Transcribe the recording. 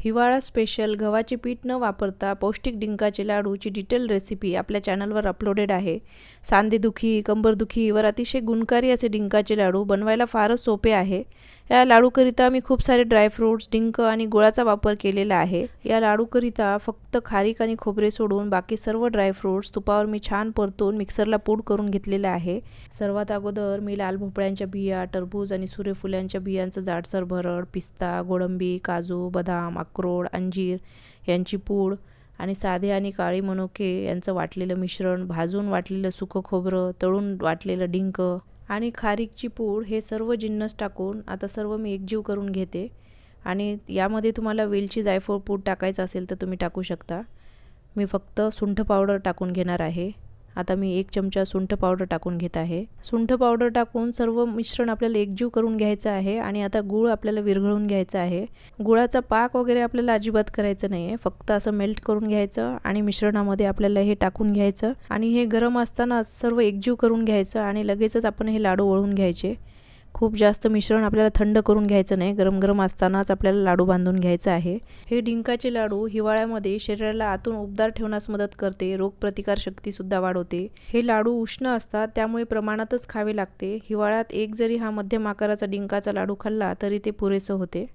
हिवाळा स्पेशल गव्हाचे पीठ न वापरता पौष्टिक डिंकाचे लाडूची डिटेल रेसिपी आपल्या चॅनलवर अपलोडेड आहे। सांधेदुखी, कंबरदुखीवर अतिशय गुणकारी असे डिंकाचे लाडू बनवायला फारच सोपे आहे। या लाडूकरिता मी खूप सारे ड्रायफ्रूट्स, डिंक आणि गुळाचा वापर केलेला आहे। या लाडूकरिता फक्त खारीक आणि खोबरे सोडून बाकी सर्व ड्रायफ्रूट्स तुपावर मी छान परतून मिक्सरला पूड करून घेतलेले आहे। सर्वात अगोदर मी लाल भोपळ्यांच्या बिया, टरबूज आणि सूर्यफुलांच्या बियांचं जाडसर भरड, पिस्ता, गोडंबी, काजू, बदाम, अक्रोड, अंजीर यांची पूड आणि साधे आणि काळी मनुके यांचं वाटलेलं मिश्रण, भाजून वाटलेलं सुकं खोबरं, तळून वाटलेलं डिंक आणि खारीकची पूड हे सर्व जिन्नस टाकून आता सर्व मी एकजीव करून घेते। आणि यामध्ये तुम्हाला वेलची, जायफळ पूड टाकायचं असेल तर तुम्ही टाकू शकता। मी फक्त सुंठ पावडर टाकून घेणार आहे। आता मी 1 चमचा सुंठ पावडर टाकून घेत आहे। सुंठ पावडर टाकून सर्व मिश्रण आपल्याला एकजीव करून घ्यायचं आहे आणि आता गूळ आपल्याला विरघळून घ्यायचा आहे। गुळाचा पाक वगैरे आपल्याला अजिबात करायचं नाही आहे, फक्त असं मेल्ट करून घ्यायचं आणि मिश्रणामध्ये आपल्याला हे टाकून घ्यायचं आणि हे गरम असताना सर्व एकजीव करून घ्यायचं आणि लगेचच आपण हे लाडू वळून घ्यायचे। खूप जास्त मिश्रण आपल्याला थंड करून घ्यायचं नाही, गरम गरम असतानाच आपल्याला लाडू बांधून घ्यायचं आहे। हे डिंकाचे लाडू हिवाळ्यामध्ये शरीराला आतून उबदार ठेवण्यास मदत करते, रोगप्रतिकार शक्ती सुद्धा वाढवते। हे लाडू उष्ण असतात त्यामुळे प्रमाणातच खावे लागते। हिवाळ्यात एक जरी हा मध्यम आकाराचा डिंकाचा लाडू खाल्ला तरी ते पुरेसं होते।